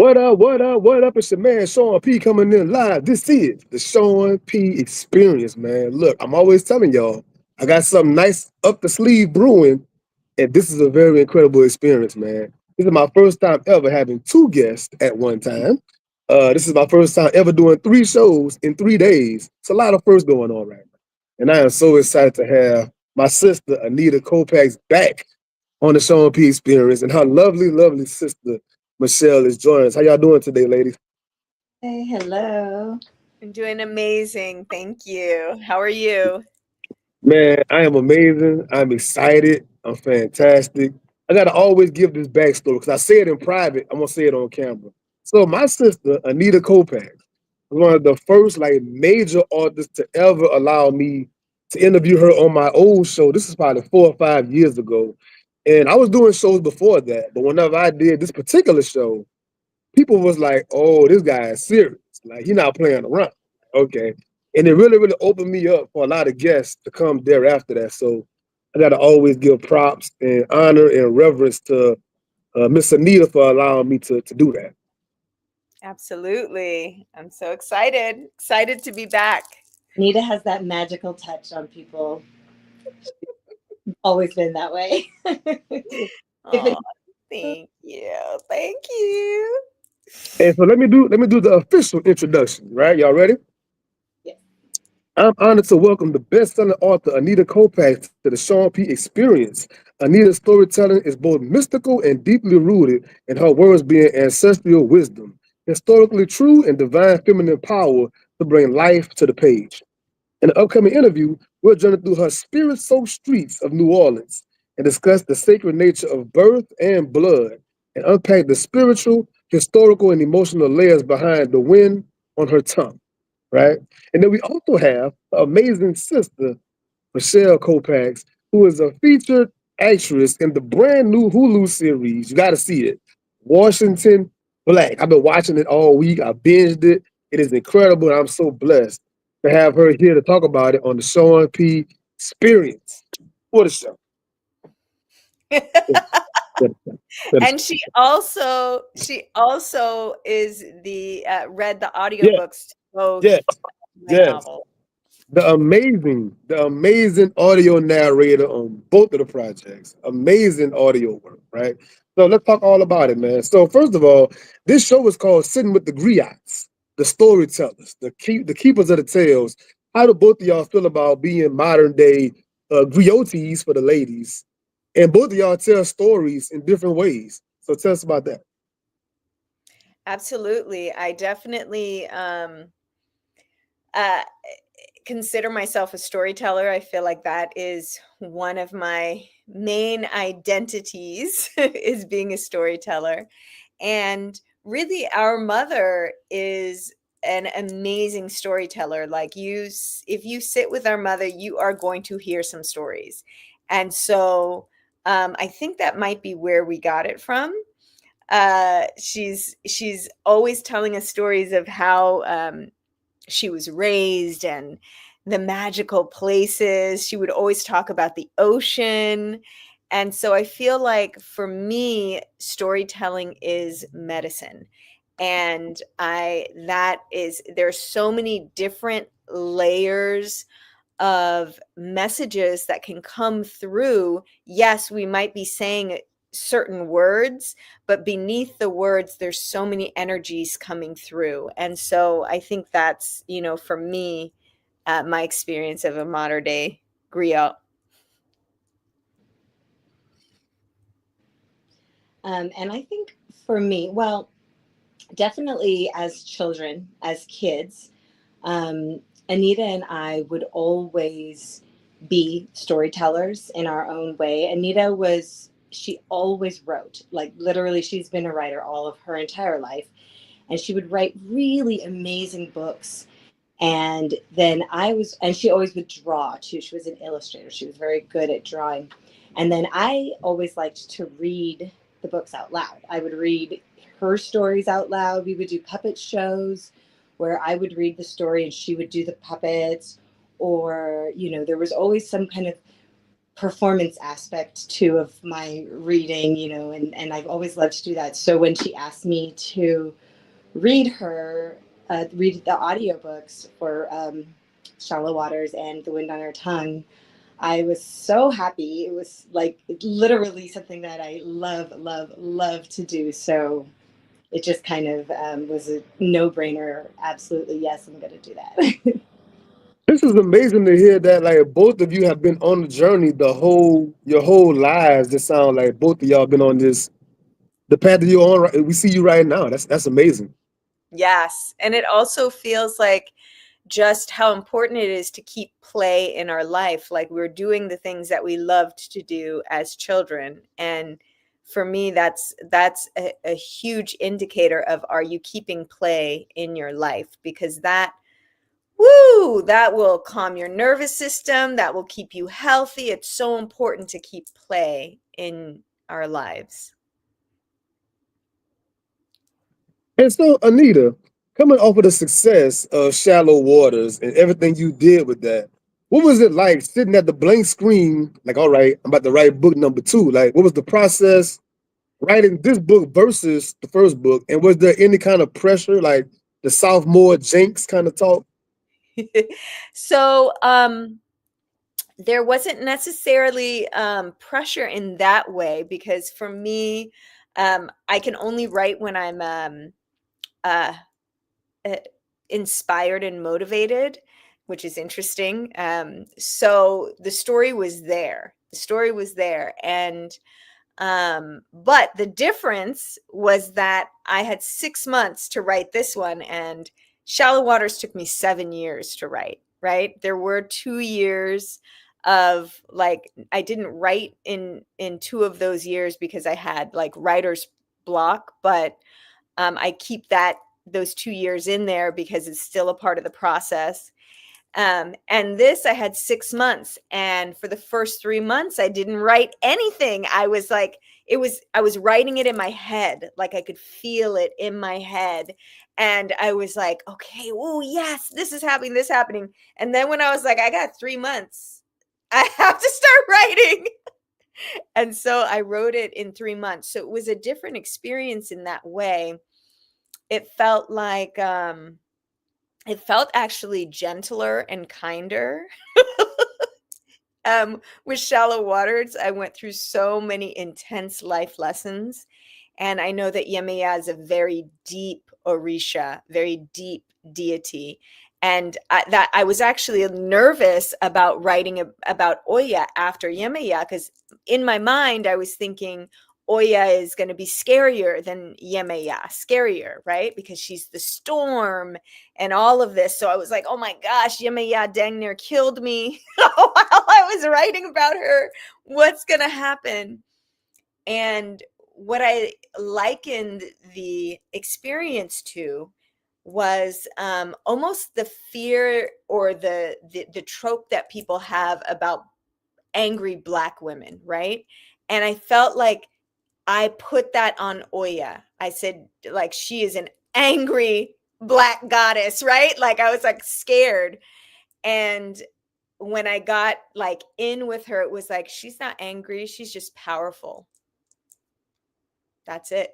What up, what up, what up? It's your man Sean P coming in live. This is the Sean P experience, man. Look, I'm always telling y'all, I got something nice up the sleeve brewing, and this is a very incredible experience, man. This is my first time ever having two guests at one time. This is my first time ever doing three shows in 3 days. It's a lot of firsts going on right now. And I am so excited to have my sister, Anita Kopacz, back on the Sean P experience, and her lovely, lovely sister, Michelle, is joining us. How y'all doing today, ladies? Hey, hello. I'm doing amazing. Thank you. How are you? Man, I am amazing. I'm excited. I'm fantastic. I gotta always give this backstory because I say it in private. I'm gonna say it on camera. So my sister, Anita Kopacz, was one of the first like major artists to ever allow me to interview her on my old show. This is probably 4 or 5 years ago. And I was doing shows before that, but whenever I did this particular show, people was like, "Oh, this guy is serious. Like, he's not playing around." Okay, and it really, really opened me up for a lot of guests to come thereafter that. So I got to always give props and honor and reverence to Miss Anita for allowing me to do that. Absolutely. I'm so excited. Excited to be back. Anita has that magical touch on people. Always been that way. Oh, thank you. Thank you. And so let me do the official introduction. Right, y'all ready? Yeah. I'm honored to welcome the best-selling author Anita Kopacz to the Sean P Experience. Anita's storytelling is both mystical and deeply rooted in her words being ancestral wisdom, historically true and divine feminine power to bring life to the page. In the upcoming interview, we'll journey through her spirit-soaked streets of New Orleans and discuss the sacred nature of birth and blood and unpack the spiritual, historical, and emotional layers behind the wind on her tongue, right? And then we also have an amazing sister, Michelle Kopacz, who is a featured actress in the brand new Hulu series. You got to see it, Washington Black. I've been watching it all week. I binged it. It is incredible, and I'm so blessed to have her here to talk about it on the Sean P Experience. What a show! And she also is the read the Yeah, audiobooks to both yeah, my yes. novel. The amazing audio narrator on both of the projects. Amazing audio work, right? So let's talk all about it, man. So first of all, this show is called Sitting with the Griots, the storytellers, the keepers of the tales. How do both of y'all feel about being modern day griots for the ladies? And both of y'all tell stories in different ways. So tell us about that. Absolutely. I definitely uh consider myself a storyteller. I feel like that is one of my main identities is being a storyteller. And really our mother is an amazing storyteller. Like if you sit with our mother, you are going to hear some stories. And so I think that might be where we got it from. She's always telling us stories of how she was raised and the magical places. She would always talk about the ocean. And so I feel like for me, storytelling is medicine. And there's so many different layers of messages that can come through. Yes, we might be saying certain words, but beneath the words, there's so many energies coming through. And so I think that's, for me, my experience of a modern day griot. And I think for me, well, definitely as children, as kids, um, Anita and I would always be storytellers in our own way. She always wrote, like literally, she's been a writer all of her entire life. And she would write really amazing books. And she always would draw too. She was an illustrator. She was very good at drawing. And then I always liked to read the books out loud. I would read her stories out loud. We would do puppet shows where I would read the story and she would do the puppets. Or, there was always some kind of performance aspect too of my reading, and I've always loved to do that. So when she asked me to read the audiobooks for Shallow Waters and The Wind on Her Tongue, I was so happy. It was like literally something that I love, love, love to do. So it just kind of was a no-brainer. Absolutely, yes, I'm going to do that. This is amazing to hear that like both of you have been on the journey your whole lives. It sounds like both of y'all been on the path that you're on. We see you right now. That's amazing. Yes. And it also feels like just how important it is to keep play in our life. Like we're doing the things that we loved to do as children. And for me, that's a huge indicator of, are you keeping play in your life? Because that will calm your nervous system. That will keep you healthy. It's so important to keep play in our lives. And so, Anita, coming off of the success of Shallow Waters and everything you did with that, what was it like sitting at the blank screen, like, all right, I'm about to write book number 2? Like, what was the process writing this book versus the first book? And was there any kind of pressure, like the sophomore jinx kind of talk? So, there wasn't necessarily pressure in that way, because for me, I can only write when I'm uh, uh, inspired and motivated, which is interesting. So the story was there. The story was there. And but the difference was that I had 6 months to write this one, and Shallow Waters took me 7 years to write, right? There were 2 years of like, I didn't write in 2 of those years because I had like writer's block, but I keep those 2 years in there because it's still a part of the process. And this, I had 6 months. And for the first 3 months, I didn't write anything. I was like, I was writing it in my head. Like I could feel it in my head. And I was like, okay, oh yes, this is happening, this is happening. And then when I was like, I got 3 months, I have to start writing. And so I wrote it in 3 months. So it was a different experience in that way. It felt like, it felt actually gentler and kinder. With Shallow Waters, I went through so many intense life lessons. And I know that Yemaya is a very deep Orisha, very deep deity. And I was actually nervous about writing about Oya after Yemaya, because in my mind, I was thinking Oya is going to be scarier than Yemaya, scarier, right? Because she's the storm and all of this. So I was like, oh my gosh, Yemaya dang near killed me while I was writing about her. What's going to happen? And what I likened the experience to was almost the fear or the trope that people have about angry Black women, right? And I felt like I put that on Oya. I said, like, she is an angry Black goddess, right? Like, I was like scared. And when I got like in with her, it was like, she's not angry, she's just powerful. That's it.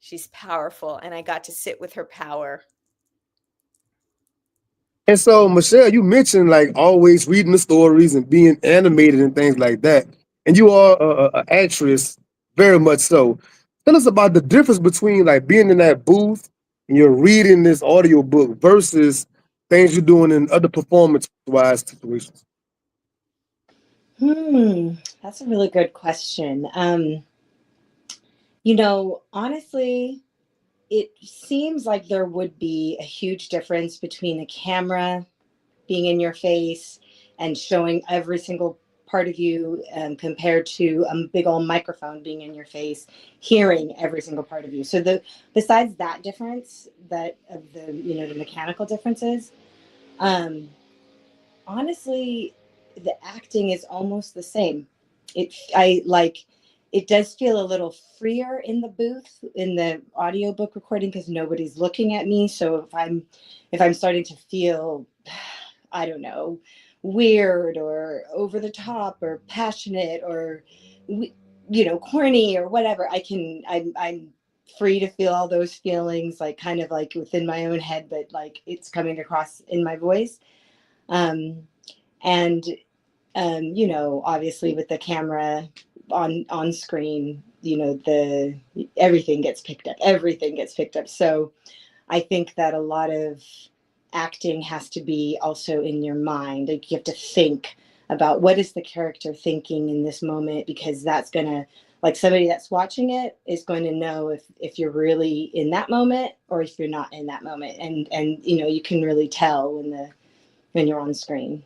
She's powerful. And I got to sit with her power. And so, Michelle, you mentioned like always reading the stories and being animated and things like that. And you are an actress, very much so. Tell us about the difference between like being in that booth and you're reading this audiobook versus things you're doing in other performance-wise situations. That's a really good question. Honestly, it seems like there would be a huge difference between the camera being in your face and showing every single part of you compared to a big old microphone being in your face, hearing every single part of you. So besides that difference, that of the mechanical differences, honestly, the acting is almost the same. It does feel a little freer in the booth in the audiobook recording because nobody's looking at me. So if I'm starting to feel, I don't know, weird or over the top or passionate or, corny or whatever, I'm free to feel all those feelings, like kind of like within my own head, but like it's coming across in my voice. And obviously with the camera on screen, the everything gets picked up. Everything gets picked up. So I think that a lot of acting has to be also in your mind. Like you have to think about what is the character thinking in this moment, because that's gonna, like, somebody that's watching it is going to know if you're really in that moment or if you're not in that moment. And you can really tell when you're on screen.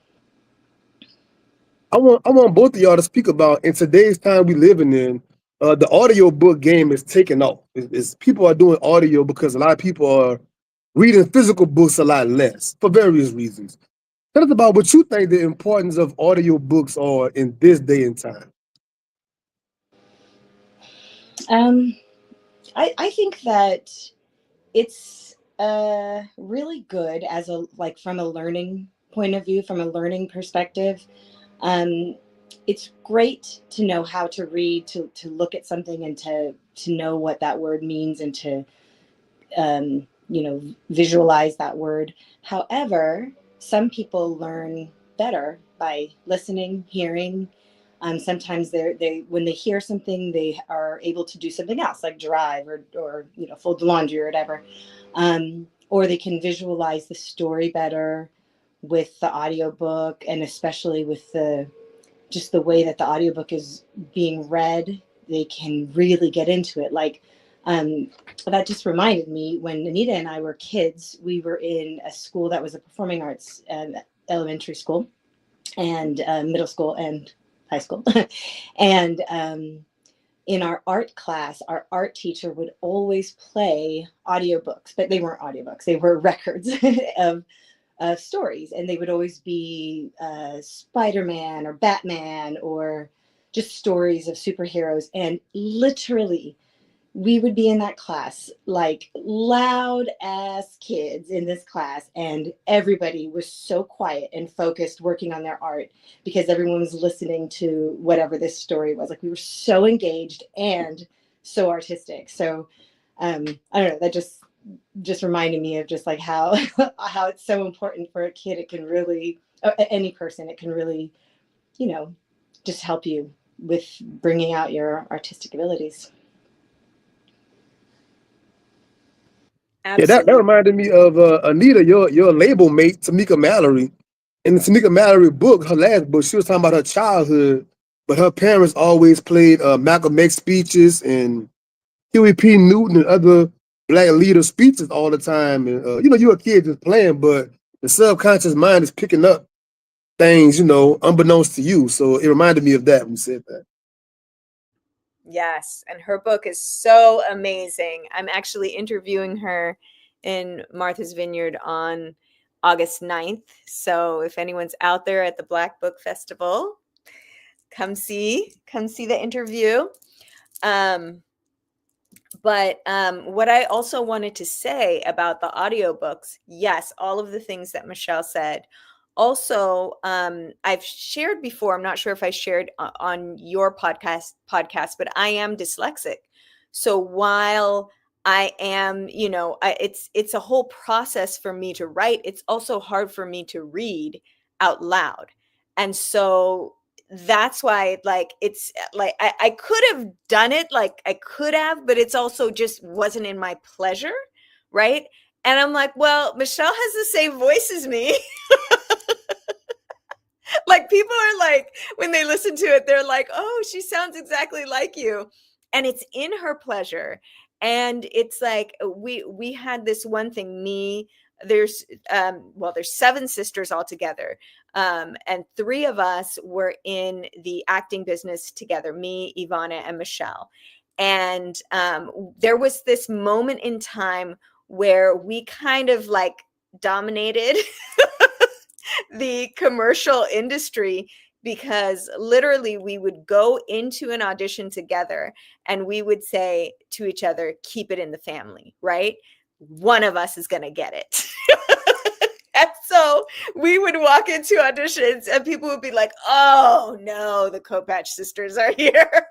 I want both of y'all to speak about, in today's time we living in, the audiobook game is taking off. People are doing audio because a lot of people are reading physical books a lot less for various reasons. Tell us about what you think the importance of audiobooks are in this day and time. I think that it's really good as a, like, from a learning point of view, from a learning perspective. It's great to know how to read, to look at something and to know what that word means, and to visualize that word. However, some people learn better by listening, hearing. Sometimes they when they hear something, they are able to do something else, like drive or fold the laundry or whatever. Or they can visualize the story better with the audiobook, and especially with the way that the audiobook is being read, they can really get into it. Like, that just reminded me, when Anita and I were kids, we were in a school that was a performing arts elementary school and middle school and high school. And in our art class, our art teacher would always play audiobooks, but they weren't audiobooks, they were records of stories. And they would always be Spider-Man or Batman, or just stories of superheroes. And literally, we would be in that class, like loud ass kids in this class, and everybody was so quiet and focused working on their art because everyone was listening to whatever this story was. Like, we were so engaged and so artistic. So I don't know, that just reminded me of just like how how it's so important for a kid. It can really, any person, it can really, just help you with bringing out your artistic abilities. Yeah, that Absolutely. reminded me of Anita, your label mate, Tamika Mallory. In the Tamika Mallory book, her last book, she was talking about her childhood, but her parents always played Malcolm X speeches and Huey P. Newton and other black leader speeches all the time. And you're a kid just playing, but the subconscious mind is picking up things, unbeknownst to you. So it reminded me of that when you said that. Yes, and her book is so amazing. I'm actually interviewing her in Martha's Vineyard on August 9th. So if anyone's out there at the Black Book Festival, come see the interview. But what I also wanted to say about the audiobooks, yes, all of the things that Michelle said. Also, I've shared before, I'm not sure if I shared on your podcast, but I am dyslexic. So while I am, it's a whole process for me to write, it's also hard for me to read out loud. And so that's why, like, it's like I could have done it, like I could have, but it's also just wasn't in my pleasure, right? And I'm like, well, Michelle has the same voice as me. Like, people are like, when they listen to it, they're like, oh, she sounds exactly like you. And it's in her pleasure. And it's like, we had this one thing, there's 7 sisters altogether. And 3 of us were in the acting business together, me, Ivana, and Michelle. And there was this moment in time where we kind of like dominated the commercial industry, because literally we would go into an audition together and we would say to each other, keep it in the family, right? One of us is going to get it. And so we would walk into auditions and people would be like, oh no, the Kopacz sisters are here.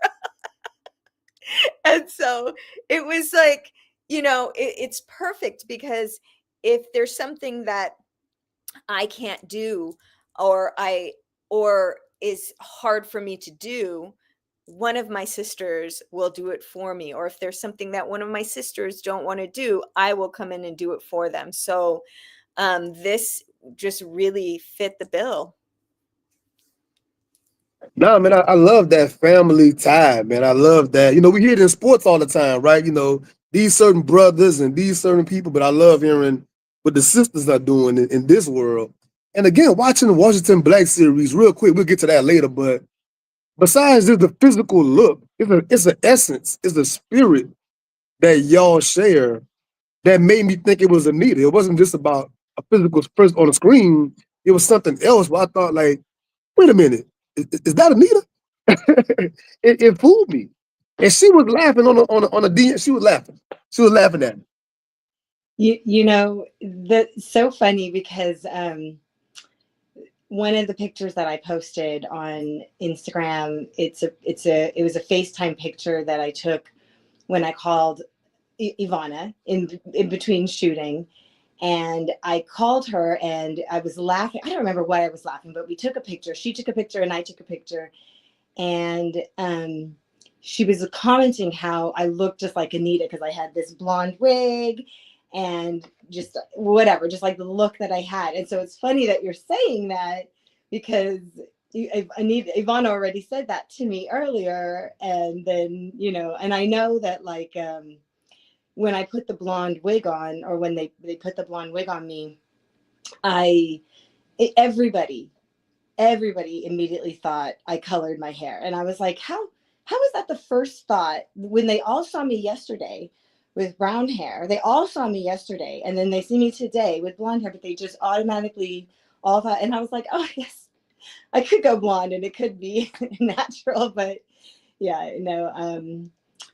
And so it was like, it's perfect because if there's something that I can't do or or is hard for me to do, one of my sisters will do it for me. Or if there's something that one of my sisters don't want to do, I will come in and do it for them. So this just really fit the bill. Nah, man, I love that family tie, man. I love that. We hear it in sports all the time, right? These certain brothers and these certain people, but I love hearing what the sisters are doing in this world. And again, watching the Washington Black series, real quick, we'll get to that later, but besides just the physical look, it's an essence, it's a spirit that y'all share that made me think it was Anita. It wasn't just about a physical person on the screen. It was something else where I thought, like, wait a minute, is that Anita? it fooled me. And she was laughing on a DM. She was laughing. She was laughing at me. That's so funny because one of the pictures that I posted on Instagram, it was a FaceTime picture that I took when I called Ivana in between shooting. And I called her and I was laughing. I don't remember why I was laughing, but we took a picture. She took a picture and I took a picture. And she was commenting how I looked just like Anita because I had this blonde wig and just whatever, just like the look that I had. And so it's funny that you're saying that because Ivana already said that to me earlier. And then, and I know that like when I put the blonde wig on, or when they put the blonde wig on me, everybody immediately thought I colored my hair. And I was like, how was that the first thought when they all saw me yesterday with brown hair? They all saw me yesterday and then they see me today with blonde hair, but they just automatically all thought, and I was like, oh yes, I could go blonde and it could be natural. But yeah,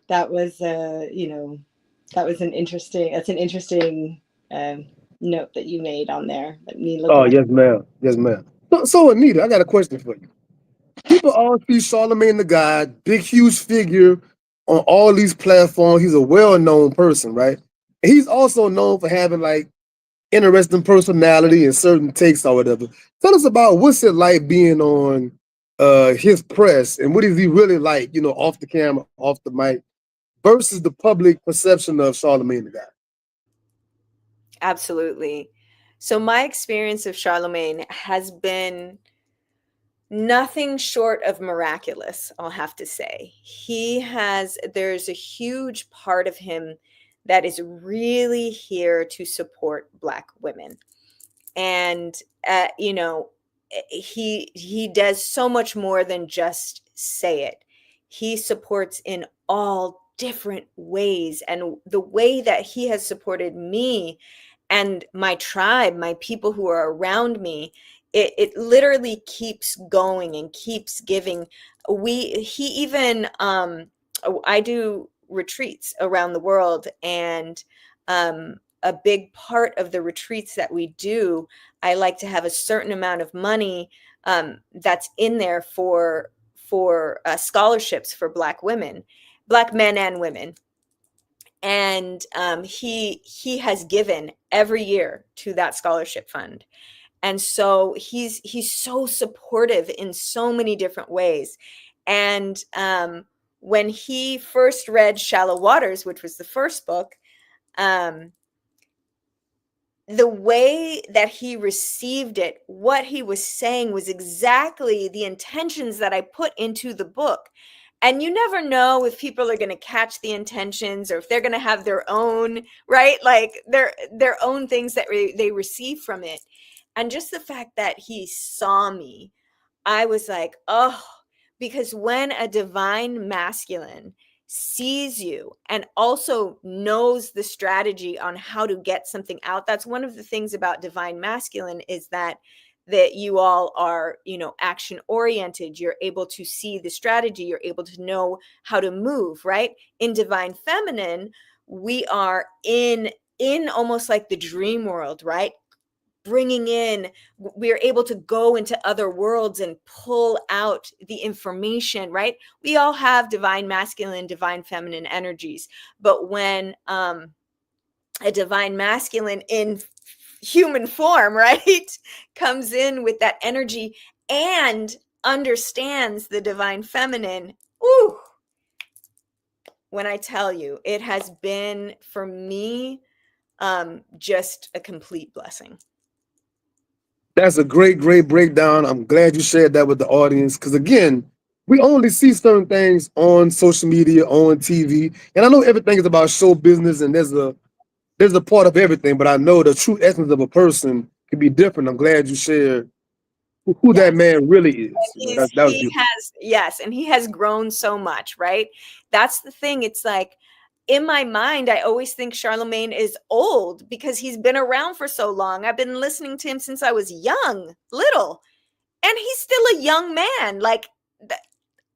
that was that's an interesting note that you made on there. Me Oh, looking like. yes, ma'am. Yes, ma'am. So Anita, I got a question for you. People all see Charlemagne the God, big, huge figure on all these platforms. He's a well-known person, right? And he's also known for having like interesting personality and certain takes or whatever. Tell us about what's it like being on his press and what is he really like, off the camera, off the mic, versus the public perception of Charlemagne the God. Absolutely. So my experience of Charlemagne has been nothing short of miraculous, I'll have to say. There's a huge part of him that is really here to support Black women. And, he does so much more than just say it. He supports in all different ways. And the way that he has supported me and my tribe, my people who are around me, it literally keeps going and keeps giving. I do retreats around the world, and a big part of the retreats that we do, I like to have a certain amount of money that's in there for scholarships for Black women, Black men and women. And he has given every year to that scholarship fund. And so he's so supportive in so many different ways. And when he first read Shallow Waters, which was the first book, the way that he received it, what he was saying was exactly the intentions that I put into the book. And you never know if people are going to catch the intentions or if they're going to have their own, right? Like their own things that they receive from it. And just the fact that he saw me, I was like, oh, because when a divine masculine sees you and also knows the strategy on how to get something out, that's one of the things about divine masculine, is that you all are, action oriented. You're able to see the strategy. You're able to know how to move, right? In divine feminine, we are in almost like the dream world, right? bringing in, we're able to go into other worlds and pull out the information, right? We all have divine masculine, divine feminine energies, but when a divine masculine in human form, right, comes in with that energy and understands the divine feminine, ooh, when I tell you, it has been for me just a complete blessing. That's a great, great breakdown. I'm glad you shared that with the audience because, again, we only see certain things on social media, on TV, and I know everything is about show business, and there's a part of everything, but I know the true essence of a person can be different. I'm glad you shared who that Yes. man really is. That was He beautiful. has, yes, and he has grown so much, right? That's the thing. It's like, in my mind, I always think Charlemagne is old because he's been around for so long. I've been listening to him since I was young, little, and he's still a young man. Like,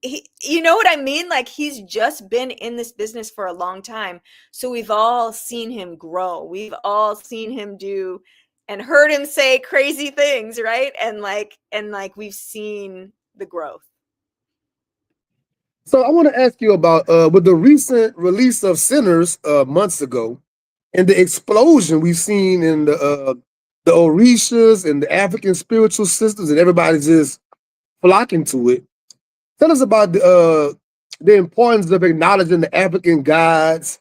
you know what I mean? Like, he's just been in this business for a long time. So we've all seen him grow. We've all seen him do and heard him say crazy things, right? And like we've seen the growth. So I want to ask you about with the recent release of Sinners months ago, and the explosion we've seen in the Orishas and the African spiritual systems, and everybody's just flocking to it. Tell us about the importance of acknowledging the African gods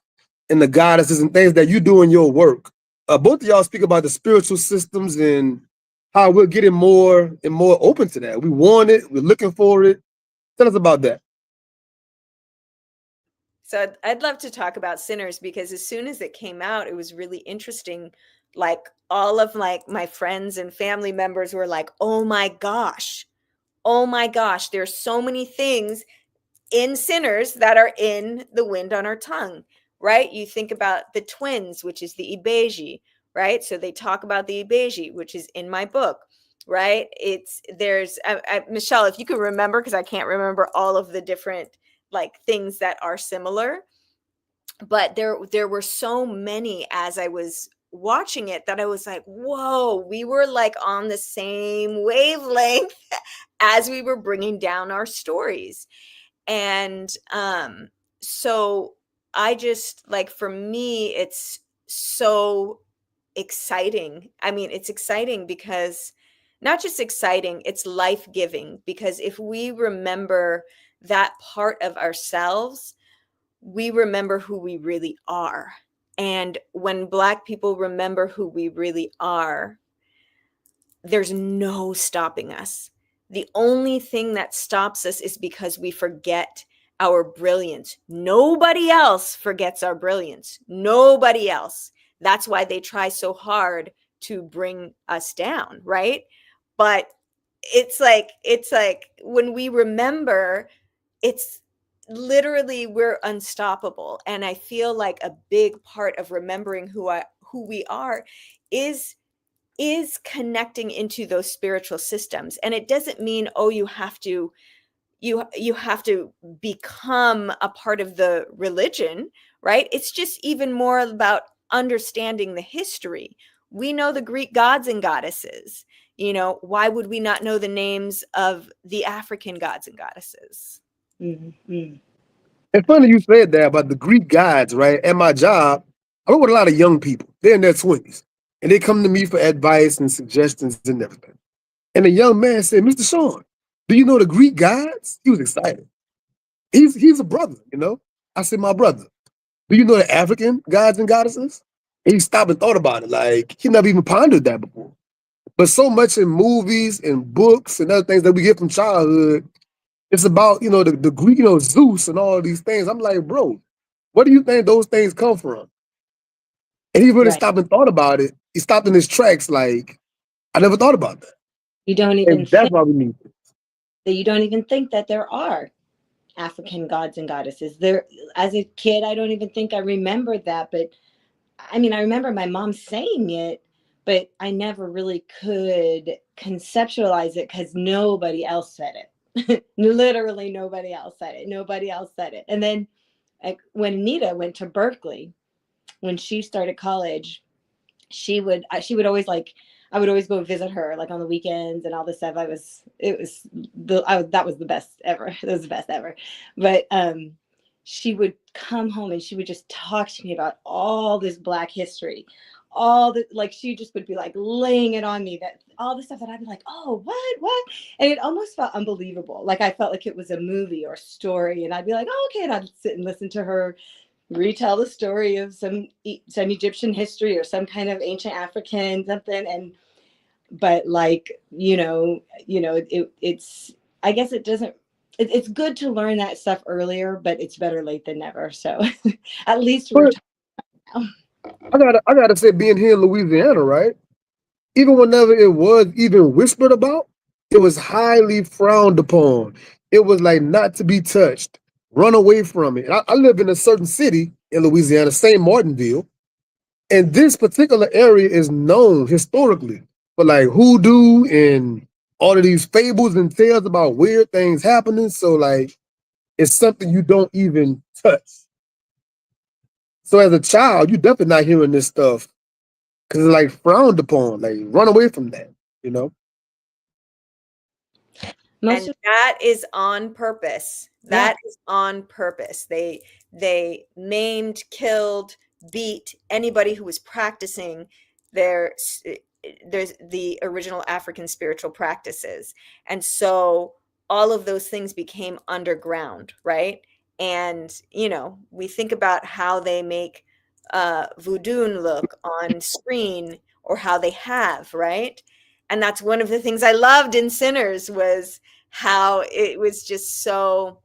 and the goddesses and things that you do in your work. Both of y'all speak about the spiritual systems and how we're getting more and more open to that. We want it. We're looking for it. Tell us about that. So I'd love to talk about Sinners because as soon as it came out, it was really interesting. Like, all of like my friends and family members were like, oh my gosh, there's so many things in Sinners that are in The Wind on Our Tongue, right? You think about the twins, which is the Ibeji, right? So they talk about the Ibeji, which is in my book, right? Michelle, if you can remember, because I can't remember all of the different like things that are similar, but there were so many as I was watching it that I was like, whoa, we were like on the same wavelength as we were bringing down our stories. And so I just, like, for me, it's so exciting. I mean, it's exciting because not just exciting, it's life-giving, because if we remember that part of ourselves, we remember who we really are. And when Black people remember who we really are, there's no stopping us. The only thing that stops us is because we forget our brilliance. Nobody else forgets our brilliance. Nobody else. That's why they try so hard to bring us down, right? But it's like when we remember, it's literally, we're unstoppable. And I feel like a big part of remembering who we are is connecting into those spiritual systems. And it doesn't mean, oh, you have to become a part of the religion, right? It's just even more about understanding the history. We know the Greek gods and goddesses. Why would we not know the names of the African gods and goddesses? Mm-hmm. It's funny you said that about the Greek gods, right? At my job, I work with a lot of young people. They're in their 20s. And they come to me for advice and suggestions and everything. And the young man said, Mr. Sean, do you know the Greek gods? He was excited. He's a brother, you know? I said, my brother, do you know the African gods and goddesses? And he stopped and thought about it. Like, he never even pondered that before. But so much in movies and books and other things that we get from childhood, it's about, the Greek, Zeus and all these things. I'm like, bro, where do you think those things come from? And he really Right. stopped and thought about it. He stopped in his tracks like, I never thought about that. You don't even And that's think why we need it. that there are African gods and goddesses. There, as a kid, I don't even think I remembered that. But I mean, I remember my mom saying it, but I never really could conceptualize it because nobody else said it. Literally nobody else said it. Nobody else said it. And then when Anita went to Berkeley, when she started college, she would always, like, I would always go visit her like on the weekends and all this stuff. That was the best ever. It was the best ever. But she would come home and she would just talk to me about all this Black history, all the, like, she just would be like laying it on me, that all the stuff that I'd be like, oh, what? And it almost felt unbelievable. Like I felt like it was a movie or story, and I'd be like, oh, okay. And I'd sit and listen to her retell the story of some Egyptian history or some kind of ancient African something. And but like, it's, I guess it doesn't, it's good to learn that stuff earlier, but it's better late than never. So at least we're But talking now. I gotta say, being here in Louisiana, right? Even whenever it was even whispered about, it was highly frowned upon. It was like not to be touched, run away from it. I live in a certain city in Louisiana, St. Martinville, and this particular area is known historically for like hoodoo and all of these fables and tales about weird things happening. So like it's something you don't even touch. So as a child, you definitely not hearing this stuff because it's like frowned upon. Like run away from that, you know. Most And of, that is on purpose. yeah. That is on purpose. They maimed, killed, beat anybody who was practicing their there's the original African spiritual practices. And so all of those things became underground, right? And we think about how they make voodoo look on screen, or how they have, right? And that's one of the things I loved in Sinners, was how it was just so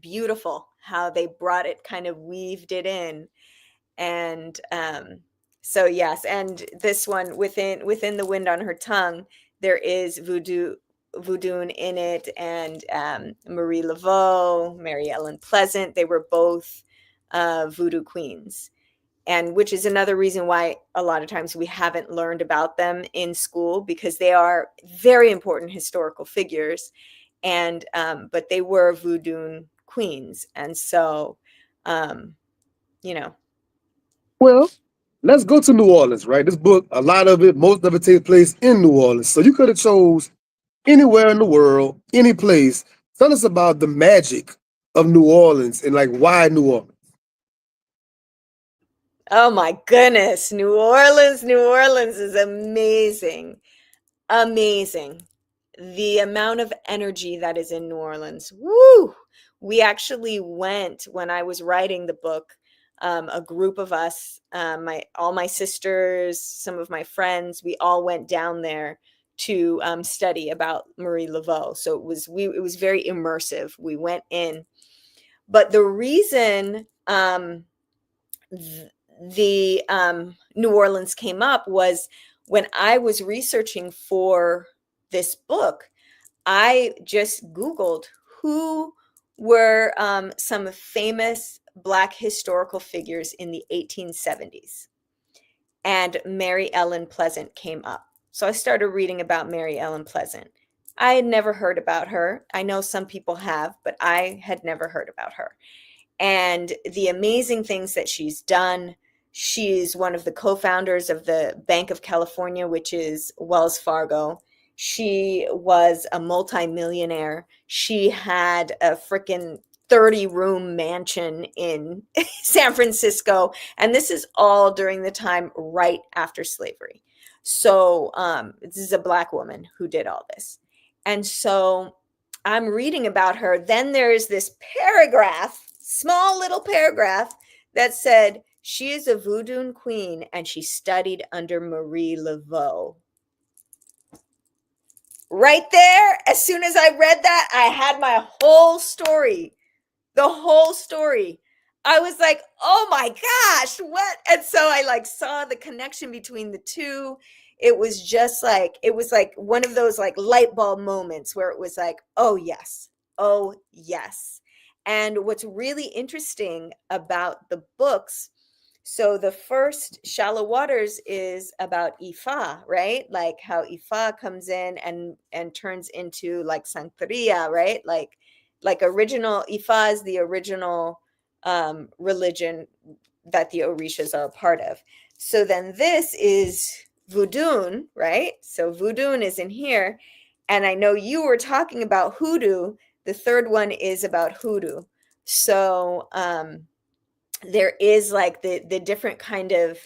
beautiful how they brought it, kind of weaved it in. And so yes, and this one, within the wind on her tongue, there is voodoo in it. And Marie Laveau, Mary Ellen Pleasant, they were both voodoo queens, and which is another reason why a lot of times we haven't learned about them in school, because they are very important historical figures. And but they were voodoo queens. And so um you know Well, let's go to New Orleans, right? This book, a lot of it, most of it takes place in New Orleans. So you could have chose anywhere in the world, any place. Tell us about the magic of New Orleans and like why New Orleans. oh my goodness, New Orleans is amazing. Amazing. The amount of energy that is in New Orleans. Woo! We actually went, when I was writing the book, a group of us, all my sisters, some of my friends, we all went down there to study about Marie Laveau. So it was very immersive. We went in, but the reason the New Orleans came up was when I was researching for this book. I just Googled who were some famous Black historical figures in the 1870s, and Mary Ellen Pleasant came up. So I started reading about Mary Ellen Pleasant. I had never heard about her. I know some people have, but I had never heard about her. And the amazing things that she's done. She's one of the co-founders of the Bank of California, which is Wells Fargo. She was a multimillionaire. She had a freaking 30-room mansion in San Francisco. And this is all during the time right after slavery. So this is a Black woman who did all this. And so I'm reading about her. Then there's this paragraph, small little paragraph, that said she is a voodoo queen and she studied under Marie Laveau. Right there, as soon as I read that, I had my whole story. The whole story. I was like, oh my gosh, what? And so I like saw the connection between the two. It was just like, it was like one of those like light bulb moments where it was like, oh yes, oh yes. And what's really interesting about the books, so the first, Shallow Waters, is about Ifa, right? Like how Ifa comes in and turns into like Santeria, right? Like original Ifa is the original religion that the Orishas are a part of. So then this is Voodoo, right? So Voodoo is in here. And I know you were talking about hoodoo. The third one is about hoodoo. So there is like the different kind of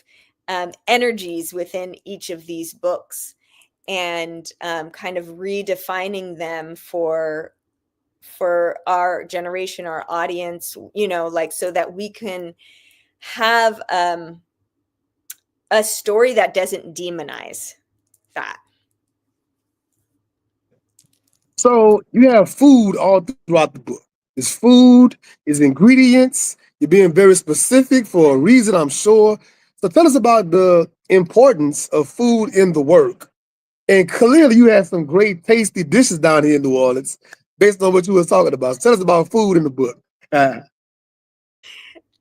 energies within each of these books, and kind of redefining them for our generation, our audience, you know, like so that we can have a story that doesn't demonize that. So you have food all throughout the book. It's food, it's ingredients. You're being very specific for a reason, I'm sure. So tell us about the importance of food in the work. And clearly you had some great tasty dishes down here in New Orleans based on what you were talking about. So tell us about food in the book.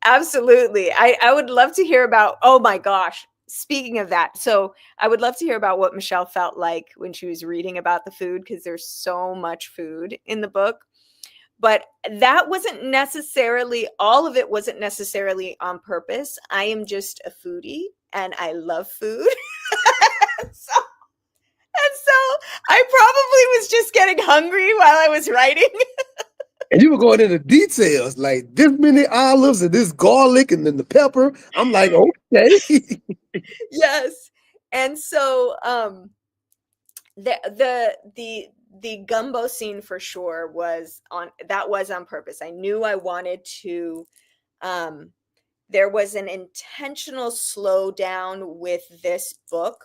Absolutely. I would love to hear about, oh my gosh, speaking of that. So I would love to hear about what Michelle felt like when she was reading about the food, because there's so much food in the book. But that wasn't necessarily, all of it wasn't necessarily on purpose. I am just a foodie and I love food. so, and so I probably was just getting hungry while I was writing. And you were going into details, like this many olives and this garlic and then the pepper. I'm like, okay. Yes. And so the gumbo scene for sure was on purpose. I knew I wanted to there was an intentional slowdown with this book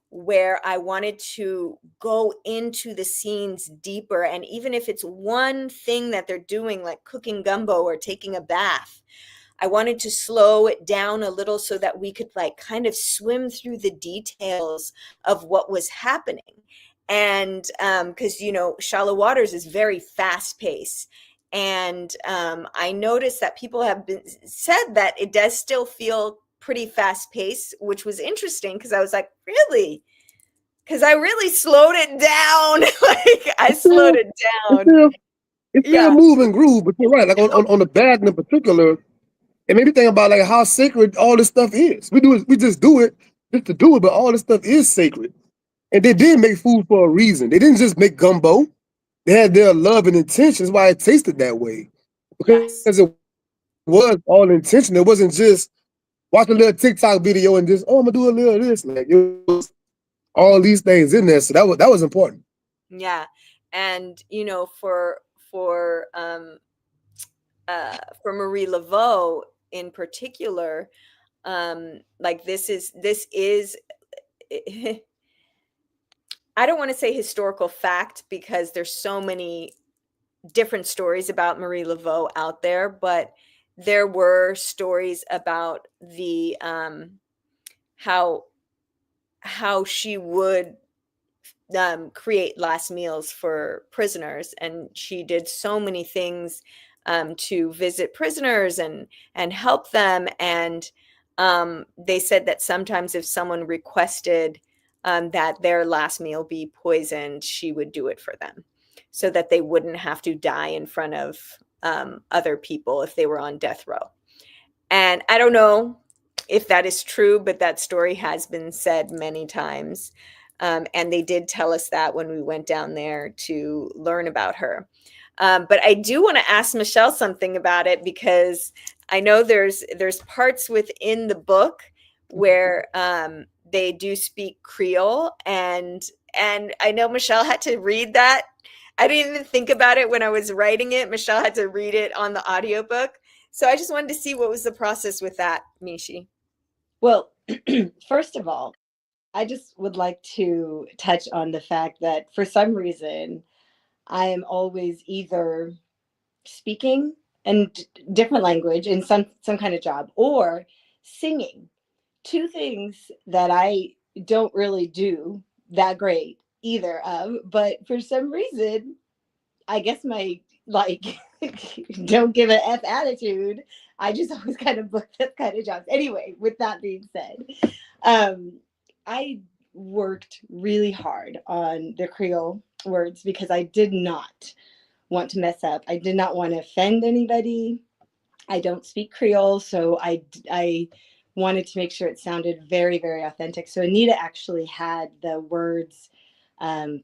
where I wanted to go into the scenes deeper. And even if it's one thing that they're doing, like cooking gumbo or taking a bath, I wanted to slow it down a little so that we could like kind of swim through the details of what was happening. And because, you know, Shallow Waters is very fast paced. And I noticed that people have said that it does still feel pretty fast paced, which was interesting because I was like, really? Because I really slowed it down. Like I slowed it down. It's still Yeah. move and groove, but you're right. Like on the bag in particular, it made me think about like how sacred all this stuff is. We just do it just to do it, but all this stuff is sacred. And they did make food for a reason. They didn't just make gumbo. They had their love and intentions why it tasted that way. Yes. Because it was all intention. It wasn't just watch a little TikTok video and just, oh, I'm gonna do a little of this. Like it was all these things in there. So that was important. Yeah. And you know, for Marie Laveau in particular, like this is I don't want to say historical fact because there's so many different stories about Marie Laveau out there, but there were stories about the how she would create last meals for prisoners, and she did so many things to visit prisoners and help them. And they said that sometimes if someone requested that their last meal be poisoned, she would do it for them so that they wouldn't have to die in front of other people if they were on death row. And I don't know if that is true, but that story has been said many times. And they did tell us that when we went down there to learn about her. But I do want to ask Michelle something about it, because I know there's parts within the book where they do speak Creole, and I know Michelle had to read that. I didn't even think about it when I was writing it. Michelle had to read it on the audiobook. So I just wanted to see what was the process with that, Mishi. Well, first of all, I just would like to touch on the fact that for some reason, I am always either speaking a different language in some kind of job or singing. Two things that I don't really do that great either of, but for some reason, I guess my like don't give a F attitude. I just always kind of book that kind of jobs. Anyway, with that being said, I worked really hard on the Creole words because I did not want to mess up. I did not want to offend anybody. I don't speak Creole, so I wanted to make sure it sounded very, very authentic. So Anita actually had the words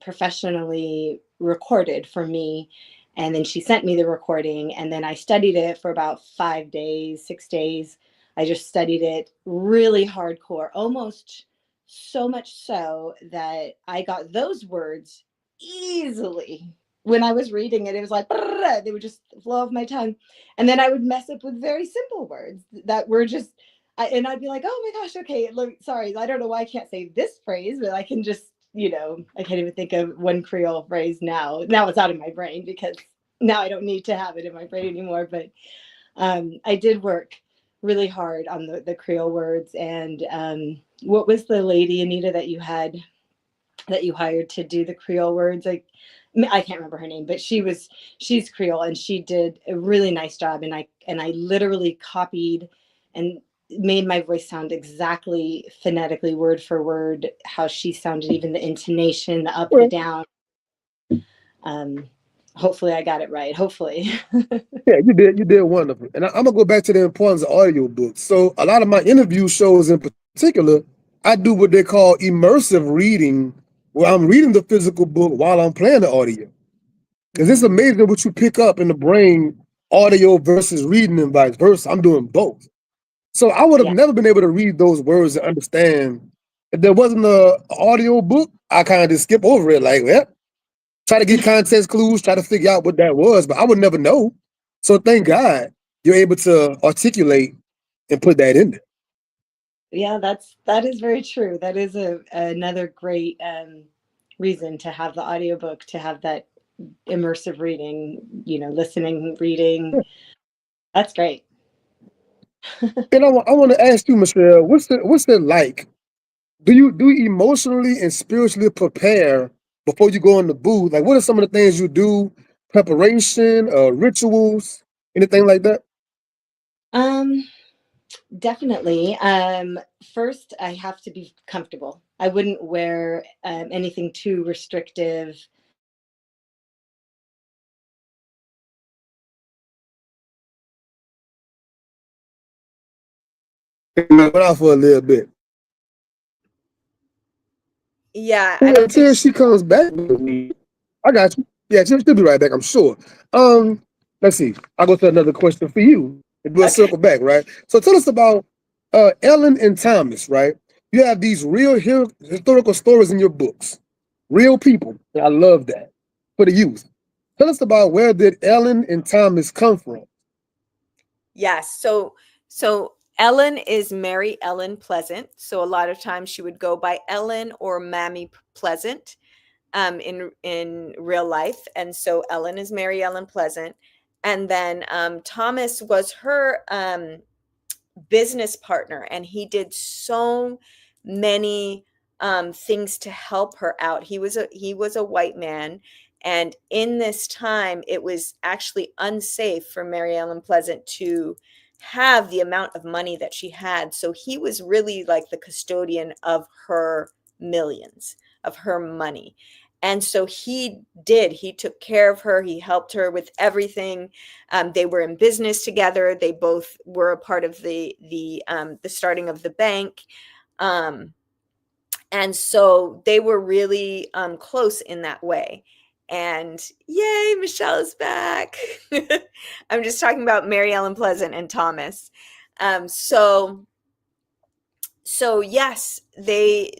professionally recorded for me. And then she sent me the recording, and then I studied it for about 5 days, 6 days. I just studied it really hardcore, almost so much so that I got those words easily. When I was reading it, it was like, they would just flow off my tongue. And then I would mess up with very simple words that were just, and I'd be like, oh my gosh, okay, look, sorry, I don't know why I can't say this phrase, but I can just, I can't even think of one Creole phrase now. Now it's out of my brain because now I don't need to have it in my brain anymore. But I did work really hard on the Creole words. And what was the lady, Anita, that you hired to do the Creole words? Like, I can't remember her name, but she's Creole, and she did a really nice job. And I literally copied and made my voice sound exactly phonetically, word for word, how she sounded, even the intonation, the up, the Well, down. Um, Hopefully I got it right. Hopefully. yeah, you did wonderful. And I'm gonna go back to the importance of audiobooks. So a lot of my interview shows in particular, I do what they call immersive reading, where I'm reading the physical book while I'm playing the audio. Because it's Mm, amazing what you pick up in the brain, audio versus reading and vice versa. I'm doing both. So I would have yeah. never been able to read those words and understand. If there wasn't a audio book, I kind of just skip over it. Like, well, try to get context clues, try to figure out what that was, but I would never know. So thank God you're able to articulate and put that in there. Yeah, that is very true. That is another great reason to have the audiobook, to have that immersive reading, listening, reading. That's great. And I want to ask you, Michelle, what's it like? Do you emotionally and spiritually prepare before you go in the booth? Like, what are some of the things you do? Preparation, rituals, anything like that? Um, Definitely. First, I have to be comfortable. I wouldn't wear anything too restrictive. Went out for a little bit. Yeah, I don't think Until she comes back with me. I got you. Yeah, she'll be right back, I'm sure. Let's see. I'll go to another question for you. And we'll okay. circle back, right? So tell us about Ellen and Thomas, right? You have these real historical stories in your books. Real people. I love that. For the youth. Tell us about where did Ellen and Thomas come from? Yes. So Ellen is Mary Ellen Pleasant. So a lot of times she would go by Ellen or Mammy Pleasant in real life, and so Ellen is Mary Ellen Pleasant, and then Thomas was her business partner, and he did so many things to help her out. He was a white man, and in this time it was actually unsafe for Mary Ellen Pleasant to have the amount of money that she had, so he was really like the custodian of her millions, of her money. And so he took care of her, he helped her with everything. They were in business together. They both were a part of the starting of the bank, um, and so they were really close in that way. And yay, Michelle is back! I'm just talking about Mary Ellen Pleasant and Thomas. Um, so so yes, they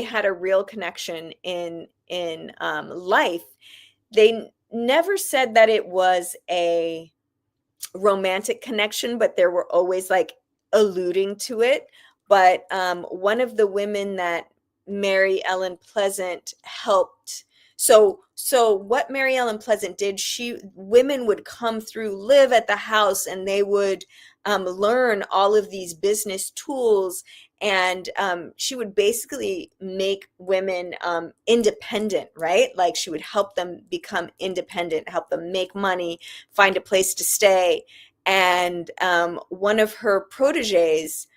had a real connection in life. They never said that it was a romantic connection, but there were always like alluding to it. But one of the women that Mary Ellen Pleasant helped. So what Mary Ellen Pleasant did, women would come through, live at the house, and they would learn all of these business tools, and she would basically make women independent, right? Like she would help them become independent, help them make money, find a place to stay. And one of her proteges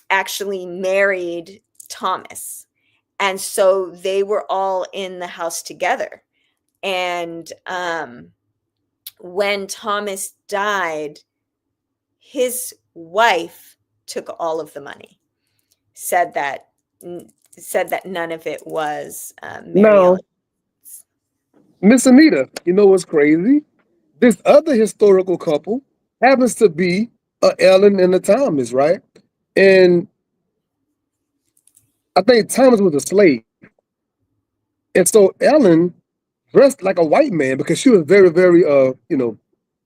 actually married Thomas. And so they were all in the house together. And when Thomas died, his wife took all of the money. Said that none of it was Mary Now, Ellen. Miss Anita, you know what's crazy? This other historical couple happens to be Ellen and a Thomas, right? And I think Thomas was a slave. And so Ellen dressed like a white man because she was very, very,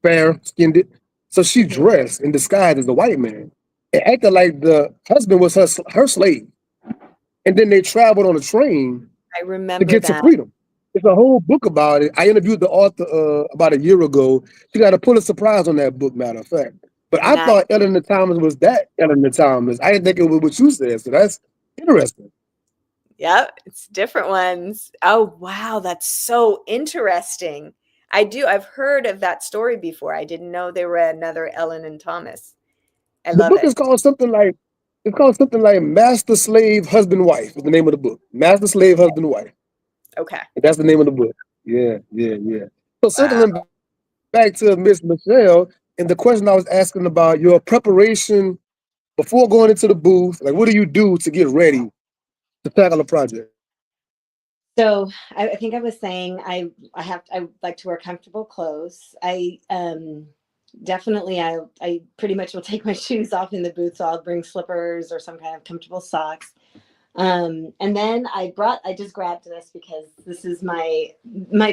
fair skinned. So she Mhm. dressed in disguise as a white man and acted like the husband was her slave. And then they traveled on a train I to remember get to that. freedom. It's a whole book about it. I interviewed the author about a year ago. She got a Pulitzer Prize on that book, matter of fact. But I Nice. thought Ellen the Thomas was that Ellen the Thomas. I didn't think it was what you said. So that's interesting. Yep, it's different ones. Oh, wow, that's so interesting. I've heard of that story before. I didn't know there were another Ellen and Thomas. I The love book it. is called something like Master Slave Husband Wife is the name of the book. Master Slave Husband Wife. Okay. That's the name of the book. Yeah, yeah, yeah. So Wow. circling back to Miss Michelle and the question I was asking about your preparation before going into the booth, like what do you do to get ready to tackle a project? So I think I was saying I like to wear comfortable clothes. Definitely I pretty much will take my shoes off in the booth, so I'll bring slippers or some kind of comfortable socks. And then I just grabbed this because this is my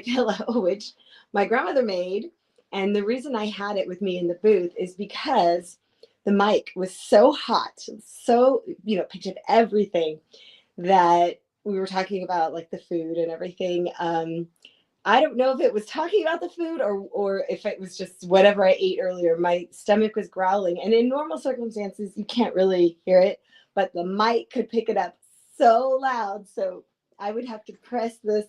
pillow, which my grandmother made. And the reason I had it with me in the booth is because the mic was so hot, so, picked up everything that we were talking about, like the food and everything. I don't know if it was talking about the food or if it was just whatever I ate earlier. My stomach was growling, and in normal circumstances, you can't really hear it, but the mic could pick it up so loud. So I would have to press this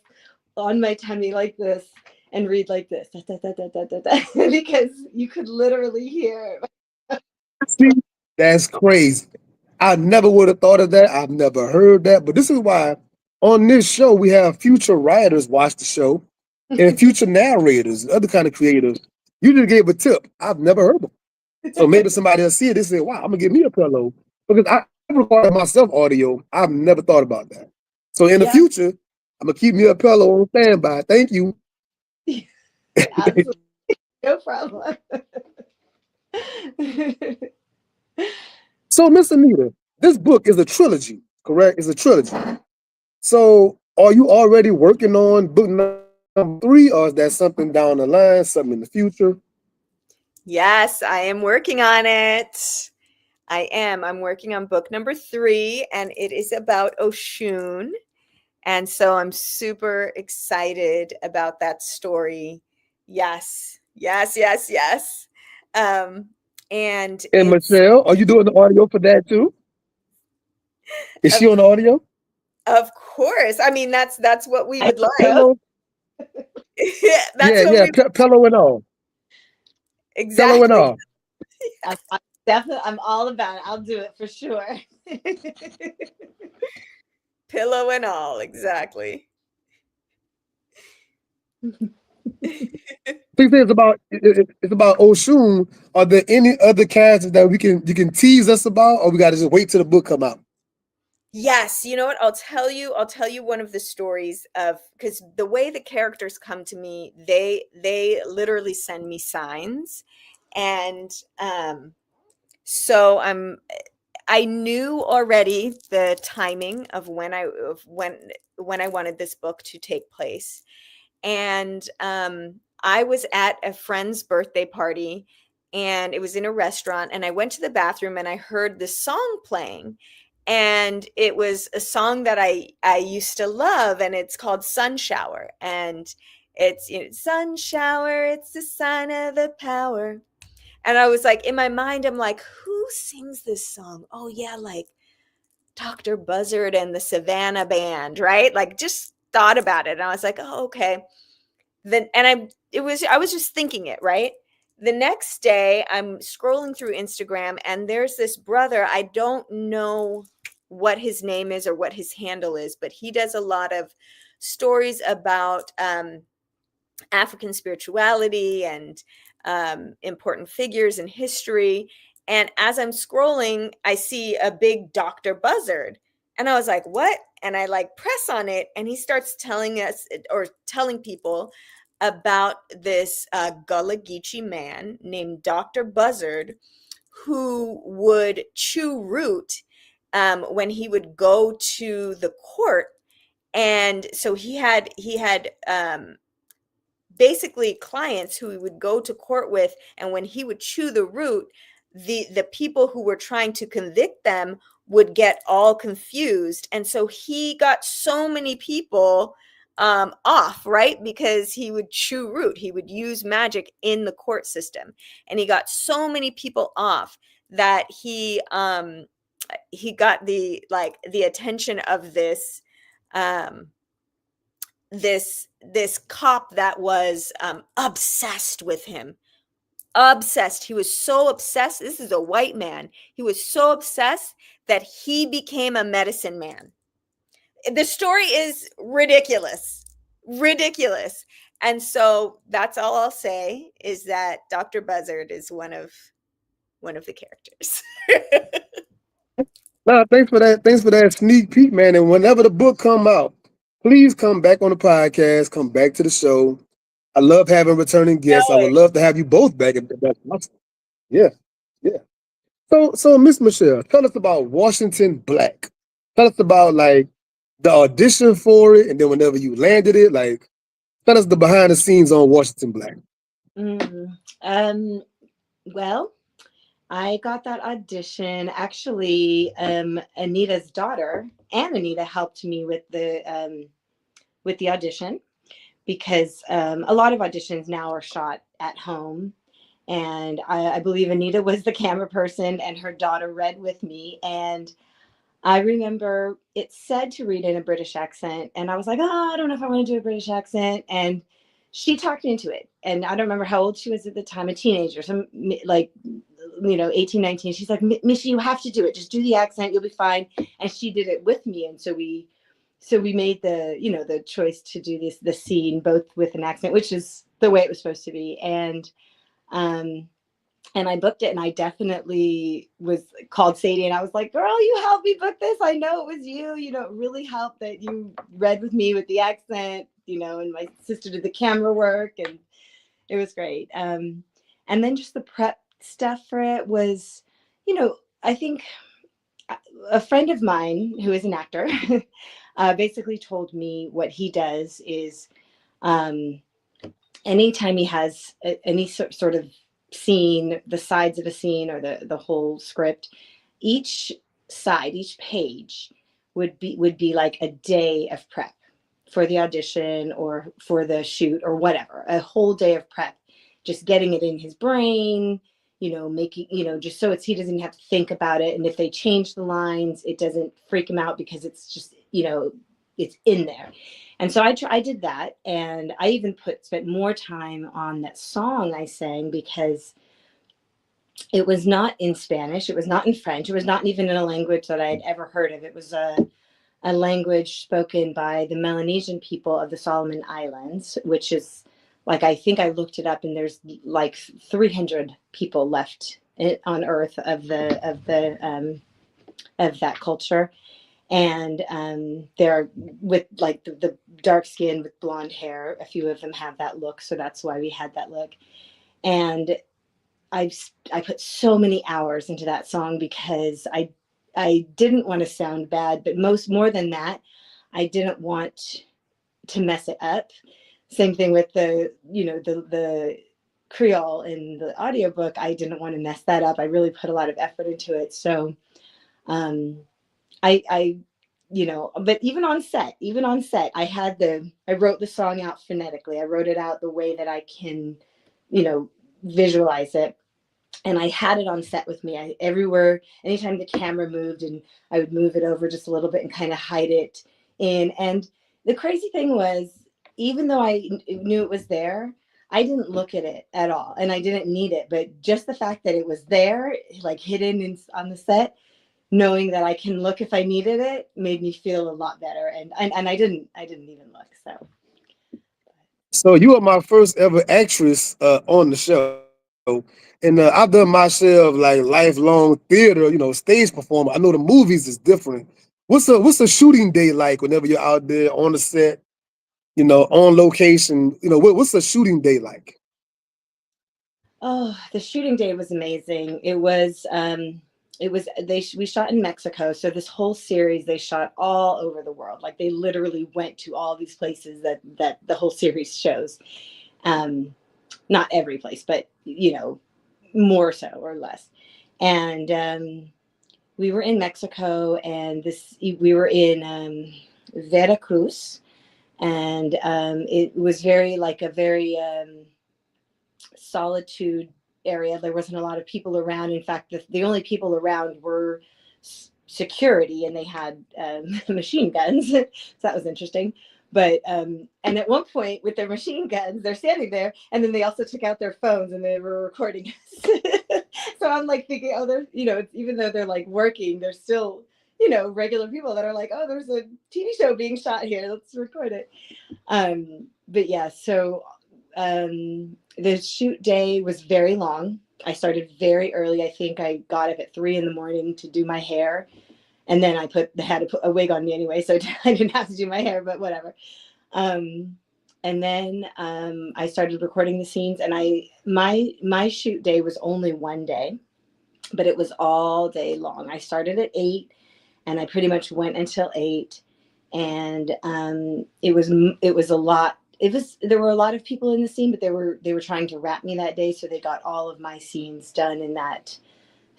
on my tummy like this and read like this because you could literally hear. See, that's crazy. I never would have thought of that. I've never heard that. But this is why on this show we have future writers watch the show and future narrators, other kind of creators. You just gave a tip. I've never heard of. So maybe somebody will see it and say, wow, I'm gonna get me a pillow. Because I recorded myself audio. I've never thought about that. So in the Yeah, future, I'm gonna keep me a pillow on standby. Thank you. absolutely, no problem. So Miss Anita, this book is a trilogy, correct? It's a trilogy. So are you already working on book number 3, or is that something down the line, something in the future? Yes, I am working on it. I am. I'm working on book number 3, and it is about Oshun. And so I'm super excited about that story. Yes, yes, yes, yes. Um, and And it's Michelle, are you doing the audio for that too? Is she of on the audio? of course. I mean, that's what we I would like. know. Pillow? That's Yeah, what yeah, we pillow and all. Pillow and exactly. all. I'm definitely, I'm all about it. I'll do it for sure. Pillow and all, exactly. Please say it's about Oshun. Are there any other characters that you can tease us about, or we got to just wait till the book come out? Yes, you know what? I'll tell you one of the stories of, because the way the characters come to me, they literally send me signs. And so I knew already the timing of when I wanted this book to take place. And I was at a friend's birthday party, and it was in a restaurant, and I went to the bathroom and I heard this song playing, and it was a song that I used to love, and it's called Sun Shower. And it's, sun shower, it's the sign of the power. And I was like, in my mind, I'm like, who sings this song? Oh yeah, like Dr. Buzzard and the Savannah Band, right? Like, just thought about it, and I was like, oh, okay. Then, and I was just thinking it, right? The next day I'm scrolling through Instagram, and there's this brother. I don't know what his name is or what his handle is, but he does a lot of stories about African spirituality and important figures in history. And as I'm scrolling, I see a big Dr. Buzzard. And I was like, what? And I like press on it, and he starts telling us, or telling people, about this Gullah Geechee man named Dr. Buzzard, who would chew root when he would go to the court. And so he had basically clients who he would go to court with, and when he would chew the root, the people who were trying to convict them would get all confused. And so he got so many people off, right? Because he would chew root, he would use magic in the court system, and he got so many people off that he got the attention of um this cop that was obsessed with him. Obsessed. He was so obsessed. This is a white man. He was so obsessed that he became a medicine man. The story is ridiculous. Ridiculous. And so that's all I'll say, is that Dr. Buzzard is one of the characters. Nah, thanks for that. Thanks for that sneak peek, man. And whenever the book come out, please come back on the podcast. Come back to the show. I love having returning guests. I would love to have you both back if that's possible. Yeah, yeah. So Miss Michelle, tell us about Washington Black. Tell us about like the audition for it, and then whenever you landed it, like tell us the behind the scenes on Washington Black. Mm, well, I got that audition. Actually, Anita's daughter and Anita helped me with the audition, because a lot of auditions now are shot at home. And I believe Anita was the camera person, and her daughter read with me. And I remember it said to read in a British accent. And I was like, oh, I don't know if I want to do a British accent. And she talked me into it. And I don't remember how old she was at the time, a teenager, some like, 18, 19. She's like, Mishy, you have to do it. Just do the accent. You'll be fine. And she did it with me. And so we made the choice to do the scene both with an accent, which is the way it was supposed to be. Um, and I booked it, and I definitely was called Sadie, and I was like, girl, you helped me book this. I know it was you. It really helped that you read with me with the accent, and my sister did the camera work, and it was great. And then just the prep stuff for it was, I think a friend of mine who is an actor basically told me what he does is anytime he has any sort of scene, the sides of a scene or the whole script, each page would be like a day of prep for the audition or for the shoot or whatever, a whole day of prep, just getting it in his brain, making, just so he doesn't have to think about it. And if they change the lines, it doesn't freak him out because it's just, it's in there. And so I did that. And I even spent more time on that song I sang, because it was not in Spanish. It was not in French. It was not even in a language that I had ever heard of. It was a language spoken by the Melanesian people of the Solomon Islands, which is like, I think I looked it up, and there's like 300 people left on Earth of that culture. And they're with like the dark skin with blonde hair. A few of them have that look, so that's why we had that look. And I put so many hours into that song because I didn't want to sound bad, but more than that, I didn't want to mess it up. Same thing with the Creole in the audiobook. I didn't want to mess that up. I really put a lot of effort into it. So I but even on set, I wrote the song out phonetically. I wrote it out the way that I can, visualize it. And I had it on set with me. Everywhere, anytime the camera moved, and I would move it over just a little bit and kind of hide it in. And the crazy thing was, even though I knew it was there, I didn't look at it at all, and I didn't need it. But just the fact that it was there, like hidden on the set, knowing that I can look if I needed it, made me feel a lot better. And I didn't even look. So So you are my first ever actress on the show. And I've done my share of like lifelong theater, stage performer. I know the movies is different. What's a shooting day like whenever you're out there on the set, on location? What's a shooting day like? Oh, the shooting day was amazing. We shot in Mexico. So this whole series they shot all over the world. Like they literally went to all these places that the whole series shows. Not every place, but more so or less. And we were in Mexico, and we were in Veracruz, and it was very solitude area. There wasn't a lot of people around. In fact, the only people around were security, and they had machine guns. So that was interesting. But and at one point with their machine guns, they're standing there, and then they also took out their phones and they were recording us. So I'm like thinking, oh, they're even though they're like working, they're still regular people that are like, oh, there's a TV show being shot here. Let's record it. But yeah, so the shoot day was very long. I started very early. I think I got up at 3 a.m. to do my hair. And then had to put a wig on me anyway, so I didn't have to do my hair, but whatever. And then I started recording the scenes, and my shoot day was only one day, but it was all day long. I started at 8, and I pretty much went until 8, and it was a lot. There were a lot of people in the scene, but they were trying to wrap me that day, so they got all of my scenes done in that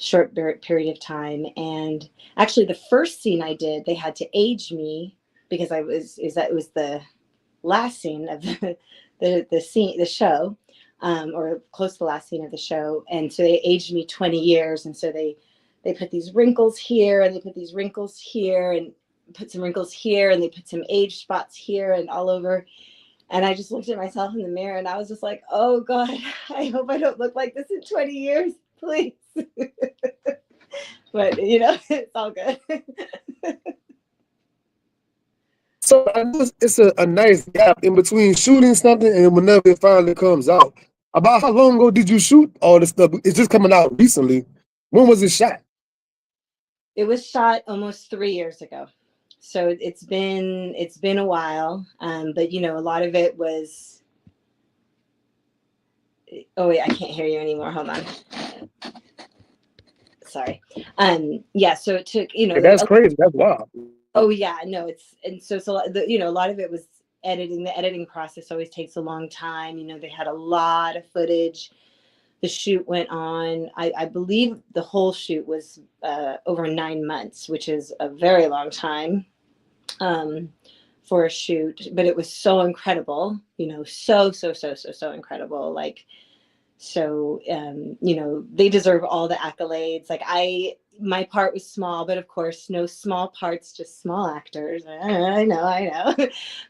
short period of time. And actually the first scene I did, they had to age me because it was the last scene of the show, or close to the last scene of the show. And so they aged me 20 years. And so they put these wrinkles here, and they put these wrinkles here, and put some wrinkles here, and they put some age spots here and all over. And I just looked at myself in the mirror, and I was just like, oh God, I hope I don't look like this in 20 years, please. But it's all good. So I know it's a nice gap in between shooting something and whenever it finally comes out. About how long ago did you shoot all this stuff? It's just coming out recently. When was it shot? It was shot almost 3 years ago. So it's been a while. But a lot of it was, oh wait, I can't hear you anymore. Hold on. Sorry. Yeah, so it took, That's crazy. That's wild. oh yeah, no, it's a lot, a lot of it was editing. The editing process always takes a long time. They had a lot of footage. The shoot went on, I believe the whole shoot was over 9 months, which is a very long time for a shoot, but it was so incredible, so incredible. Like, so, they deserve all the accolades. Like my part was small, but of course, no small parts, just small actors. I know.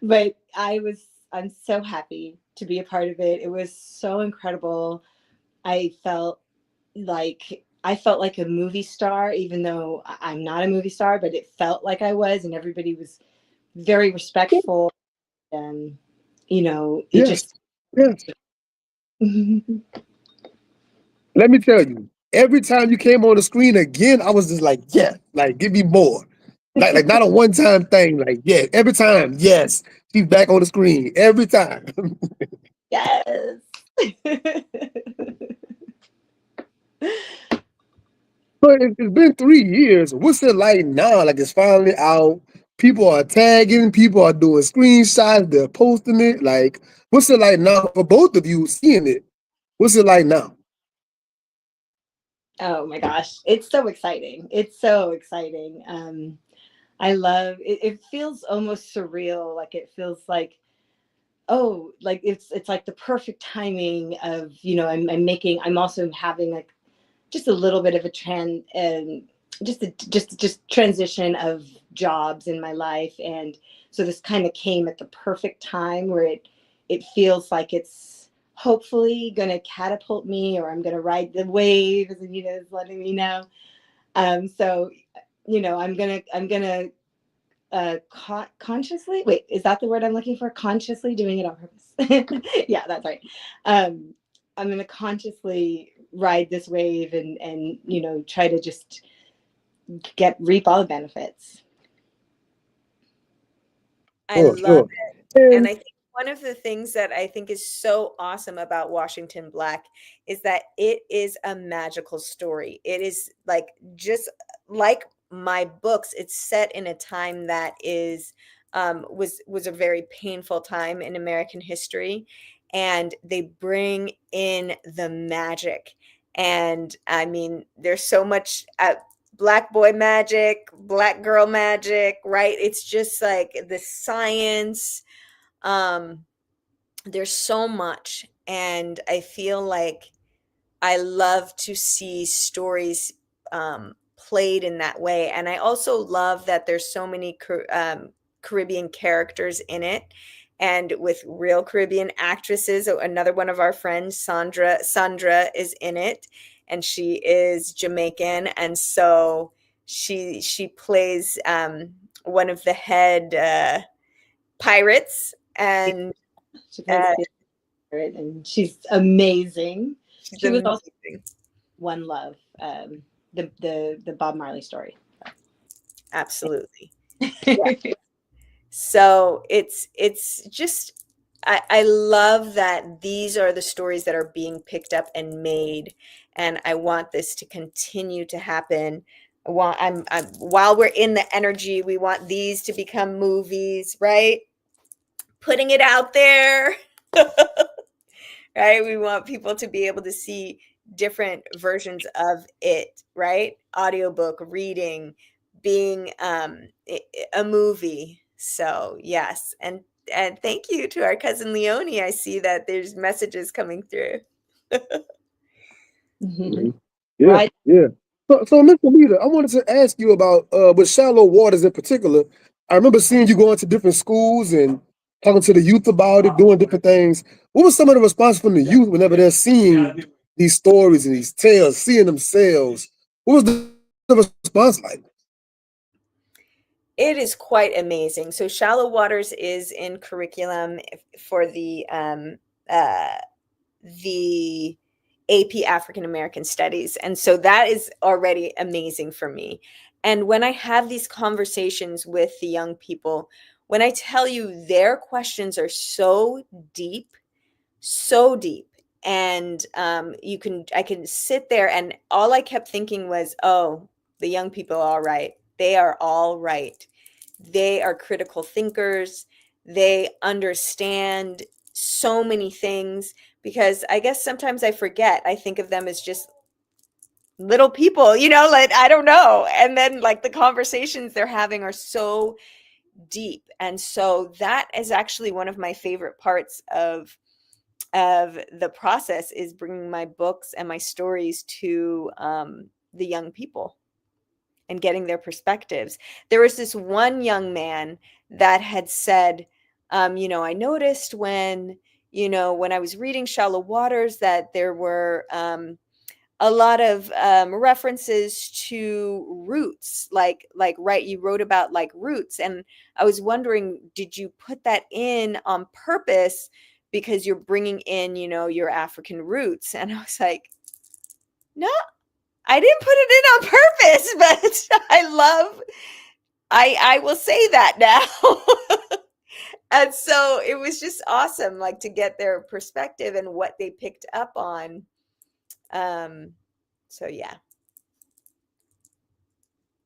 But I'm so happy to be a part of it. It was so incredible. I felt like a movie star, even though I'm not a movie star, but it felt like I was, and everybody was very respectful. And, it Yes. just, Yes. Let me tell you, every time you came on the screen again, I was just like, yeah, like give me more. Like not a one-time thing. Like, yeah, every time, yes. She's back on the screen. Every time. yes. But it's been 3 years. What's it like now? Like it's finally out. People are tagging, people are doing screenshots, they're posting it. Like, what's it like now for both of you seeing it? What's it like now? Oh my gosh, it's so exciting. It's so exciting. I love it. It feels almost surreal. Like it feels like, oh, like it's like the perfect timing of, I'm also having like just a little bit of a trend, and just transition of jobs in my life. And so this kind of came at the perfect time where it feels like it's hopefully going to catapult me, or I'm going to ride the wave, as Anita is letting me know. So I'm gonna consciously, wait, is that the word I'm looking for? Consciously doing it on purpose. Yeah, that's right. I'm gonna consciously ride this wave and try to just reap all the benefits. I Sure, love sure. it. And And I think one of the things that I think is so awesome about Washington Black is that it is a magical story. It is like just like my books, it's set in a time that is was a very painful time in American history, and they bring in the magic. And I mean, there's so much black boy magic, black girl magic, right? It's just like the science. Um, there's so much. And I feel like I love to see stories played in that way. And I also love that there's so many Caribbean characters in it, and with real Caribbean actresses. So another one of our friends, Sandra is in it, and she is Jamaican, and so she plays one of the head pirates, and She plays uh, the spirit, and she's amazing. she's She was also amazing. One Love, the Bob Marley story. Absolutely. Yeah. So it's just I love that these are the stories that are being picked up and made, and I want this to continue to happen. I'm while we're in the energy, we want these to become movies, right? Putting it out there. Right? We want people to be able to see different versions of it, right? Audiobook, reading, being a movie. So yes, and thank you to our cousin Leonie. I see that there's messages coming through. Mhm. yeah, Right. yeah. So Mr. Leader, I wanted to ask you about with shallow waters in particular. I remember seeing you going to different schools and talking to the youth about it, doing different things. What was some of the response from the youth whenever they're seeing these stories and these tales, seeing themselves? What was the response like? It is quite amazing. So Shallow Waters is in curriculum for uh, the AP African American Studies. And so that is already amazing for me. And when I have these conversations with the young people, when I tell you their questions are deep, so deep. And I can sit there, and all I kept thinking was, oh, the young people are all right. They are all right. They are critical thinkers. They understand so many things, because I guess sometimes I forget. I think of them as just little people, like I don't know. And then like the conversations they're having are so deep. And so that is actually one of my favorite parts of the process, is bringing my books and my stories to the young people and getting their perspectives. There was this one young man that had said, I noticed when I was reading Shallow Waters that there were a lot of references to roots, right, you wrote about like roots, and I was wondering, did you put that in on purpose because you're bringing in your African roots? And I was like, no, I didn't put it in on purpose, but I will say that now. And so it was just awesome, like, to get their perspective and what they picked up on. So yeah.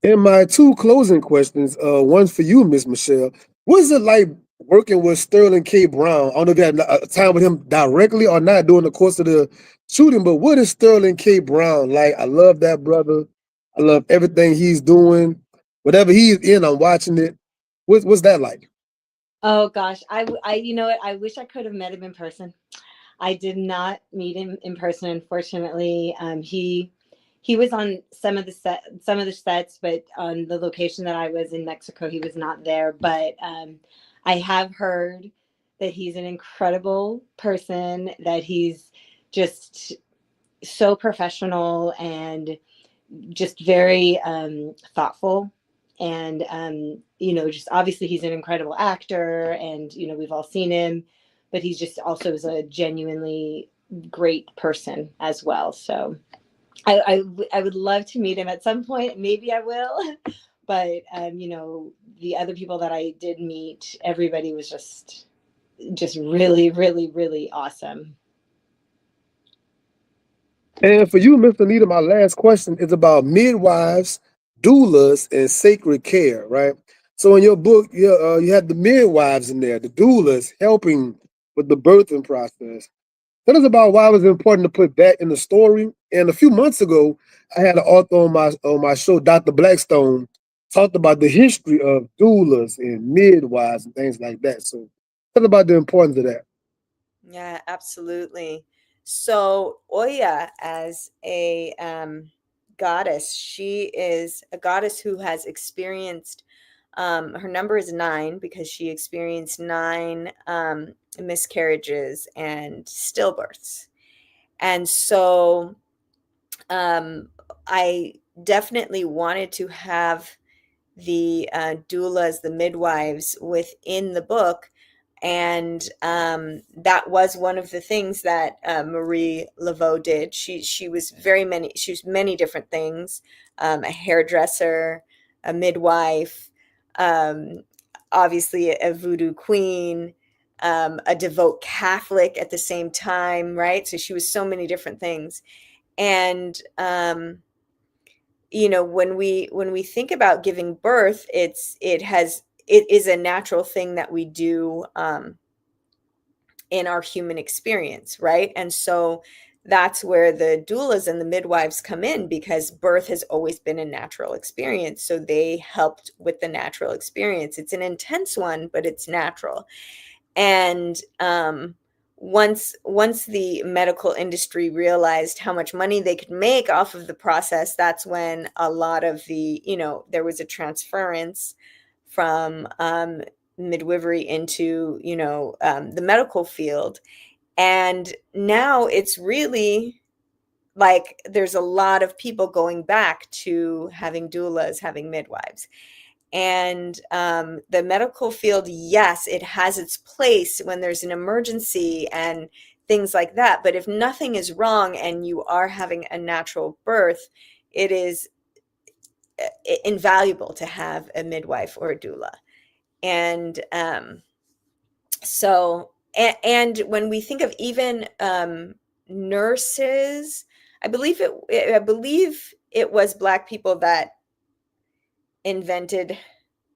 And my two closing questions, one for you, Miss Michelle. What's it like working with Sterling K. Brown? I don't know if you had a time with him directly or not during the course of the shooting, but what is Sterling K. Brown like? I love that brother. I love everything he's doing. Whatever he's in, I'm watching it. What's that like? Oh gosh, you know what? I wish I could have met him in person. I did not meet him in person, unfortunately. He was on some of the sets, but on the location that I was in Mexico, he was not there. But I have heard that he's an incredible person, that he's just so professional and just very thoughtful. And just obviously he's an incredible actor, and we've all seen him, but he's just also is a genuinely great person as well. So I would love to meet him at some point. Maybe I will. But the other people that I did meet, everybody was just really, really, really awesome. And for you, Miss Anita, my last question is about midwives, doulas, and sacred care, right? So in your book, you have the midwives in there, the doulas helping with the birthing process. Tell us about why it was important to put that in the story. And a few months ago, I had an author on my show, Dr. Blackstone, talked about the history of doulas and midwives and things like that. So tell us about the importance of that. Yeah, absolutely. So Oya, as a goddess, she is a goddess who has experienced, her number is 9 because she experienced 9 miscarriages and stillbirths. And so I definitely wanted to have the doulas, the midwives within the book. And that was one of the things that Marie Laveau did. She was she was many different things: a hairdresser, a midwife, um, obviously a voodoo queen, a devout Catholic at the same time, right? So she was so many different things. And when we think about giving birth, it is a natural thing that we do in our human experience, right? And so that's where the doulas and the midwives come in, because birth has always been a natural experience, so they helped with the natural experience. It's an intense one, but it's natural. And once the medical industry realized how much money they could make off of the process, that's when a lot of there was a transference from midwifery into the medical field. And now it's really like there's a lot of people going back to having doulas, having midwives. And the medical field, yes, it has its place when there's an emergency and things like that. But if nothing is wrong and you are having a natural birth, it is invaluable to have a midwife or a doula. And and when we think of even nurses, I believe it was Black people that invented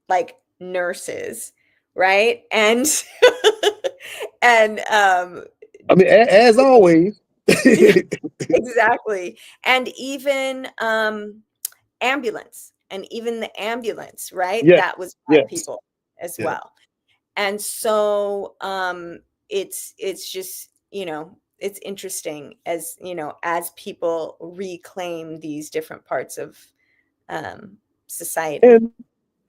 like nurses, right? And and I mean, as always. exactly. And even ambulance, and even the ambulance, right? Yes, That was Black yes, people as yes. well. And so it's just, it's interesting as, as people reclaim these different parts of society.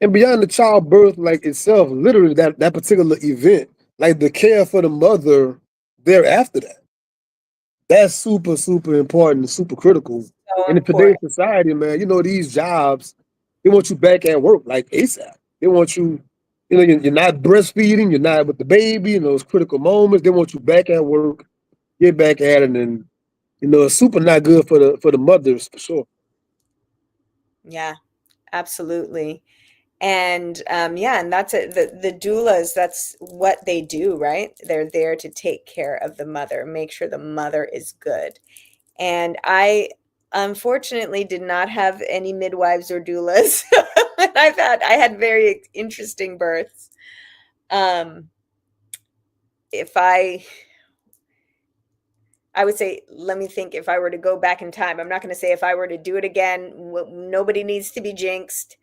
And beyond the childbirth, like itself, literally that particular event, like the care for the mother thereafter that. That's super, super important and super critical. So And in today's important. society, man, these jobs, they want you back at work like ASAP. They want you, you're not breastfeeding, you're not with the baby in those critical moments. They want you back at work, get back at it, and it's super not good for the mothers for sure. Yeah, absolutely. And yeah, and that's it. The doulas, that's what they do, right? They're there to take care of the mother, make sure the mother is good. And I unfortunately did not have any midwives or doulas. I had very interesting births. Um, if I would say, let me think, if I were to go back in time, I'm not going to say if I were to do it again. Nobody needs to be jinxed.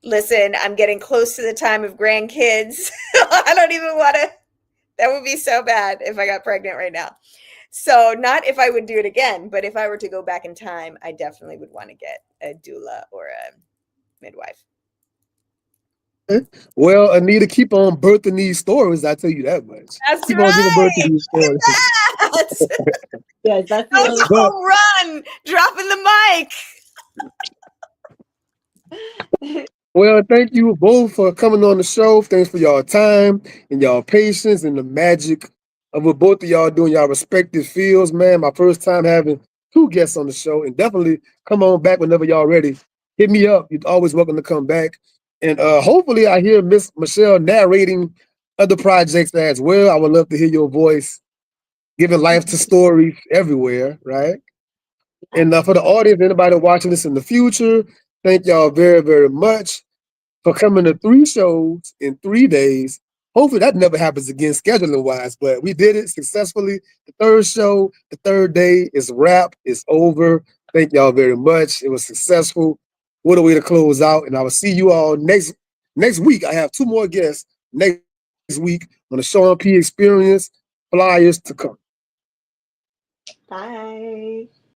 Listen, I'm getting close to the time of grandkids. I don't even want to. That would be so bad if I got pregnant right now. So, not if I would do it again, but if I were to go back in time, I definitely would want to get a doula or a midwife. Well, Anita, keep on birthing these stories. I tell you that much. That's Keep on giving birth to right. these Look stories. at that. Yes, that's That the was a only. But home run. Dropping the mic. well, thank you both for coming on the show. Thanks for y'all time and y'all patience and the magic of what both of y'all doing y'all respective fields, man. My first time having two guests on the show, and definitely come on back whenever y'all ready. Hit me up. You're always welcome to come back. And hopefully I hear Miss Michelle narrating other projects as well. I would love to hear your voice, giving life to stories everywhere, right? And for the audience, anybody watching this in the future, thank y'all very, very much for coming to 3 shows in 3 days. Hopefully that never happens again scheduling wise, but we did it successfully. The third show, the third day is wrap, it's over. Thank y'all very much. It was successful. What a way to close out. And I will see you all next week. I have two more guests next week on the Sean P Experience. Flyers to come. Bye.